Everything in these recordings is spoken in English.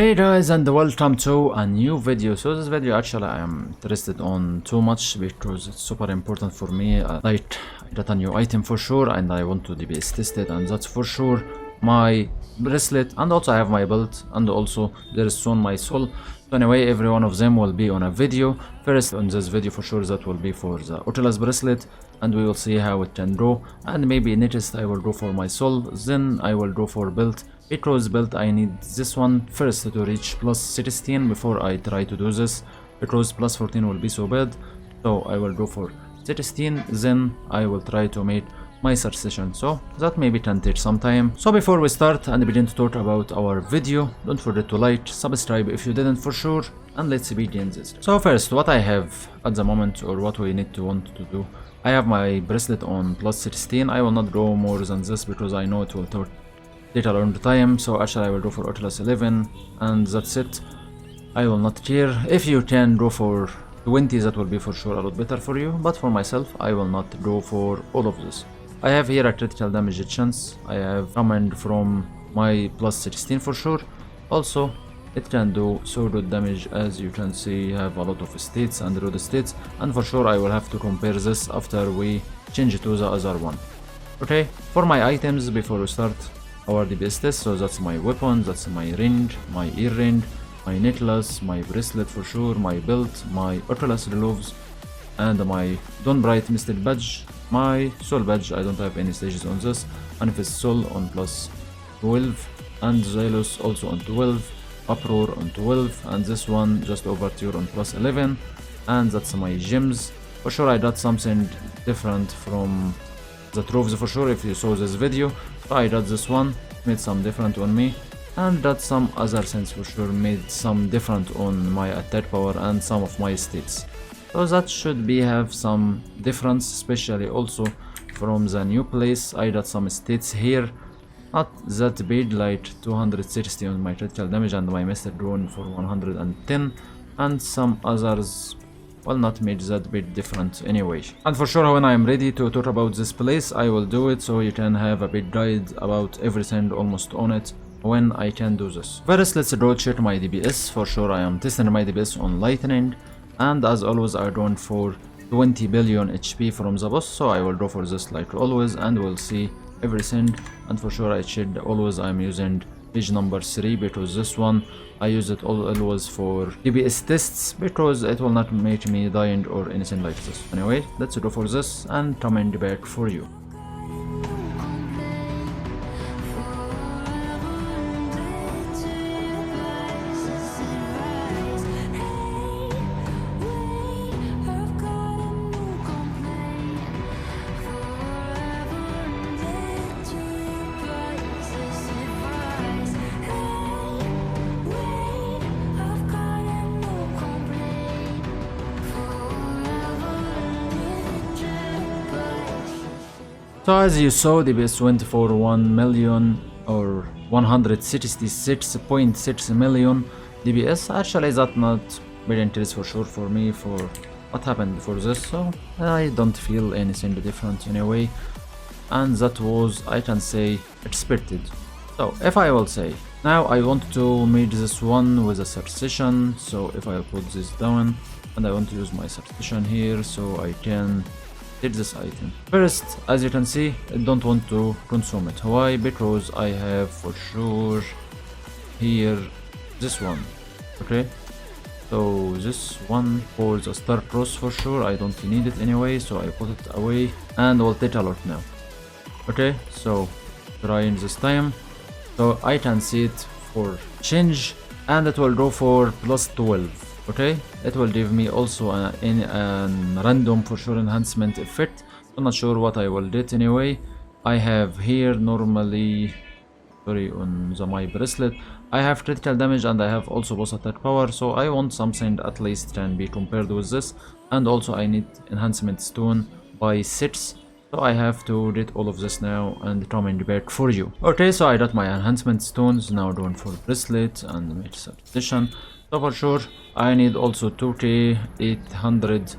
Hey guys, and welcome to a new video. So this video actually I am interested on too much because it's super important for me. Like I got a new item for sure and I want to DPS test it, and that's for sure my bracelet, and also I have my belt, and also there is soon my soul. So anyway, every one of them will be on a video. First on this video for sure that will be for the Oculus bracelet, and we will see how it can go, and maybe next I will go for my soul, then I will go for belt. Because belt I need this one first to reach plus 16 before I try to do this, because plus 14 will be so bad. So I will go for 16, then I will try to make my search session, so that maybe can take some time. So before we start and begin to talk about our video, don't forget to like, subscribe if you didn't for sure, and let's begin this. So first, what I have at the moment, or what we need to want to do, I have my bracelet on plus 16. I will not go more than this because I know it will take a long time. So actually I will go for Oculus 11 and that's it. I will not care. If you can go for 20, that will be for sure a lot better for you, but for myself I will not go for all of this. I have here a critical damage chance. I have command from my plus 16 for sure. Also it can do so good damage, as you can see. Have a lot of states and road states, and for sure I will have to compare this after we change it to the other one. Okay, for my items before we start our DPS test, so that's my weapon, that's my ring, my earring, my necklace, my bracelet for sure, my belt, my Oculus gloves, and my Dawn Bright Mystic badge, my soul badge. I don't have any stages on this. Manifest Soul on plus 12, and Xylus also on 12, Uproar on 12, and this one just Overture on plus 11, and that's my gems. For sure I got something different from the trophies for sure if you saw this video. So I got this one, made some different on me, and got some other things for sure, made some different on my attack power and some of my states. So that should be have some difference, especially also from the new place. I got some states here, not that big, like 260 on my critical damage and my master drone for 110, and some others will not make that big difference anyway. And for sure when I am ready to talk about this place I will do it, so you can have a big guide about everything almost on it when I can do this. First let's go check my DPS. For sure I am testing my DPS on lightning, and as always I going for 20 billion HP from the boss, so I will go for this like always and we'll see everything. And for sure I checked always I'm using page number 3, because this one I use it always for DPS tests, because it will not make me dying or anything like this. Anyway, let's go for this and coming back for you. So as you saw, DPS went for 1 million or 166.6 million DPS. Actually that not very interest for sure for me for what happened for this, so I don't feel anything different anyway, and that was, I can say, expected. So if I will say now I want to make this one with a search session, so if I put this down and I want to use my search session here, so I can take this item. First, as you can see, I don't want to consume it. Why? Because I have for sure here this one. Okay, so this one for the star cross for sure I don't need it anyway, so I put it away and will take a lot now. Okay, so trying this time, so I can see it for change, and it will go for plus 12. Okay, it will give me also a random for sure enhancement effect. I'm not sure what I will get anyway. I have here normally, sorry, on my bracelet I have critical damage and I have also boss attack power, so I want something at least can be compared with this, and also I need enhancement stone by 6, so I have to get all of this now and coming back for you. Okay, so I got my enhancement stones, now going for bracelet and make substitution. So for sure I need also 2k800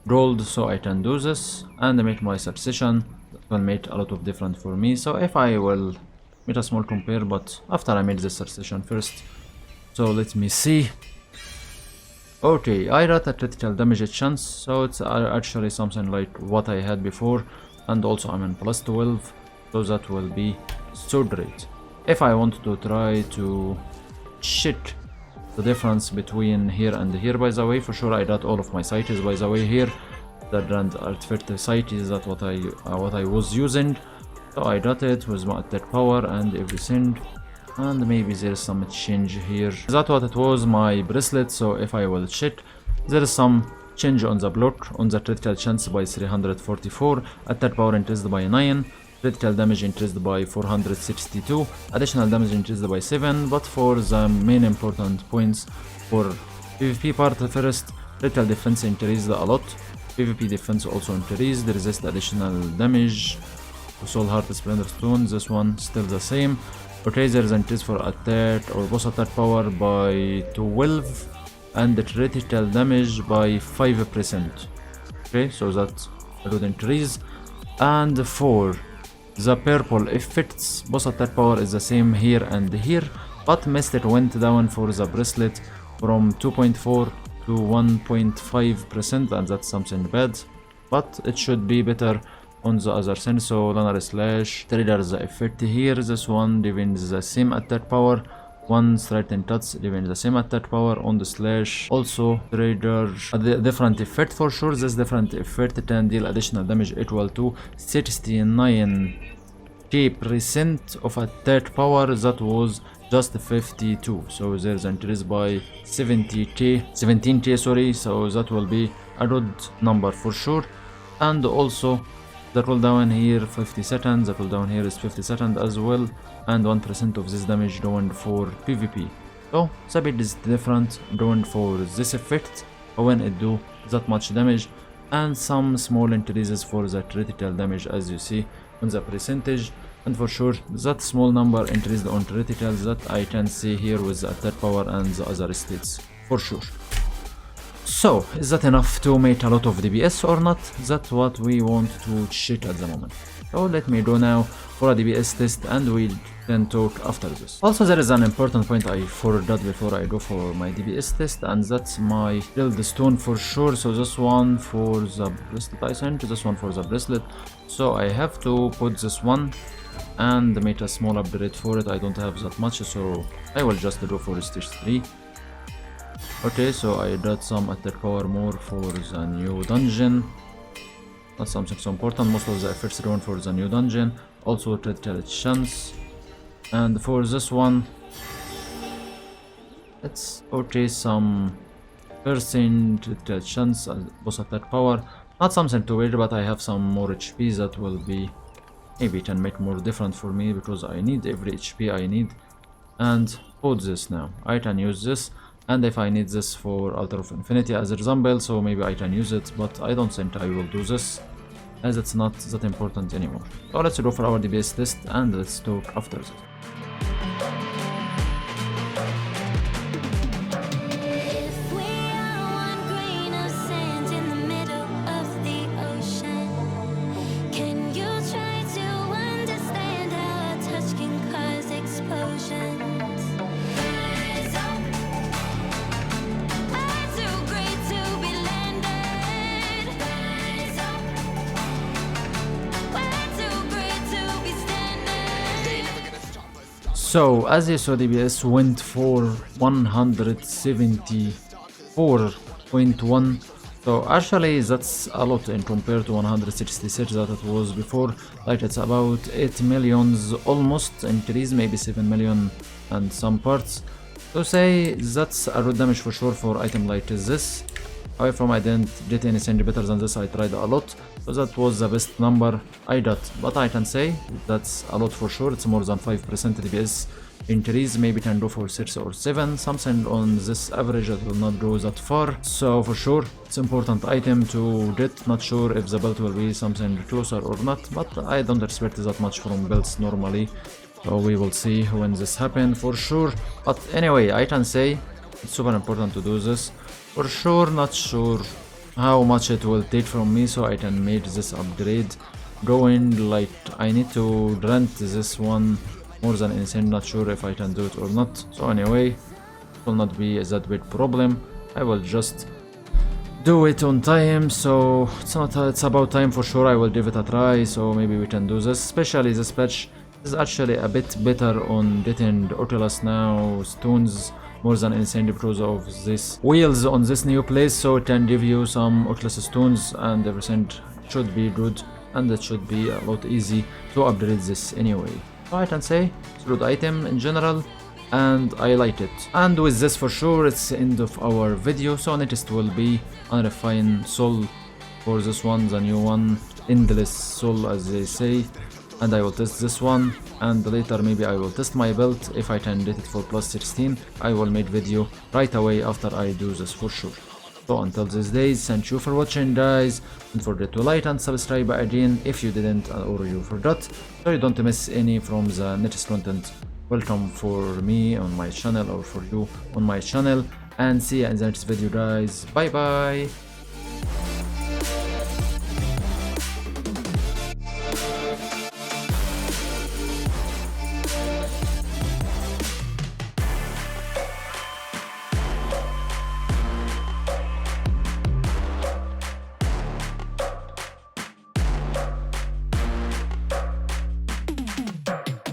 gold, so I can do this and make my search session. That will make a lot of difference for me. So if I will make a small compare, but after I made this search session first, So let me see. Okay, I got a critical damage chance, so it's actually something like what I had before, and also I'm in plus 12, so that will be so great. If I want to try to check the difference between here and here, by the way, for sure I got all of my cities, by the way, here. The grand artifact cities, that's what I was using. So I got it with my attack power and everything. And maybe there's some change here. That's what it was, my bracelet. So if I will check, there is some change on the block, on the critical chance by 344, attack power increased by 9, critical damage increased by 462, additional damage increased by 7. But for the main important points, for PvP part, first, critical defense increased a lot, PvP defense also increased, resist additional damage, Soul Heart Splendor Stone, this one still the same. Okay, there is an increase for attack or boss attack power by 12 and the critical damage by 5%. Okay, so that's a good increase. And for the purple effects, boss attack power is the same here and here, but Mystic went down for the bracelet from 2.4 to 1.5%, and that's something bad, but it should be better on the other sense. So Lunar Slash triggers the effect here. This one revenge the same attack power, one Striking Cuts revenge the same attack power on the slash, also trigger a different effect for sure. This different effect can deal additional damage equal to 69% of attack power, that was just 52, so there's an increase by 17k, sorry, so that will be a good number for sure. And also the cooldown here 50 seconds, the cooldown here is 50 seconds as well, and 1% of this damage going for PvP. So the bit is different going for this effect when it do that much damage, and some small increases for the critical damage as you see on the percentage. And for sure that small number increased on criticals that I can see here with the attack power and the other states for sure. So is that enough to make a lot of DPS or not? That's what we want to check at the moment. So let me go now for a DPS test and we can talk after this. Also there is an important point I forgot before I go for my DPS test, and that's my build stone for sure. So this one for the bracelet, I think this one for the bracelet, so I have to put this one and make a small upgrade for it. I don't have that much, so I will just go for stage 3. Okay, so I got some attack power more for the new dungeon. Not something so important, most of the effects going for the new dungeon. Also critical chance. And for this one, it's okay, some percent critical chance, boss attack power. Not something to worry, but I have some more HP that will be, maybe can make more different for me because I need every HP I need. And put this now, I can use this, and if I need this for Altar of Infinity as an example, so maybe I can use it, but I don't think I will do this as it's not that important anymore. So let's go for our DPS test and let's talk after this. So as you saw, DPS went for 174.1. So actually that's a lot in compared to 166 that it was before. Like it's about 8 millions almost increase, maybe 7 million and some parts. So say that's a good damage for sure for item like this. However, I didn't get anything better than this. I tried a lot, so that was the best number I got. But I can say that's a lot for sure. It's more than 5% DPS increase. Maybe can go for 6 or 7, something on this average that will not go that far. So for sure, it's important item to get. Not sure if the belt will be something closer or not, but I don't expect that much from belts normally. So we will see when this happens for sure. But anyway, I can say it's super important to do this. For sure, not sure how much it will take from me so I can make this upgrade going. Like I need to grant this one more than insane, not sure if I can do it or not. So anyway, will not be that big problem. I will just do it on time, so it's about time for sure. I will give it a try, so maybe we can do this. Especially this patch is actually a bit better on getting the Oculus now stones more than anything because of these wheels on this new place, so it can give you some Oculus stones and everything should be good, and it should be a lot easy to upgrade this anyway. So I can say it's a good item in general and I like it. And with this for sure it's the end of our video, so next will be unrefined soul for this one, the new one, endless soul as they say, and I will test this one, and later maybe I will test my belt. If I can get it for plus 16 I will make video right away after I do this for sure. So until these days, thank you for watching guys, don't forget to like and subscribe again if you didn't or you forgot, so you don't miss any from the next content. Welcome for me on my channel or for you on my channel, and see you in the next video guys. Bye bye.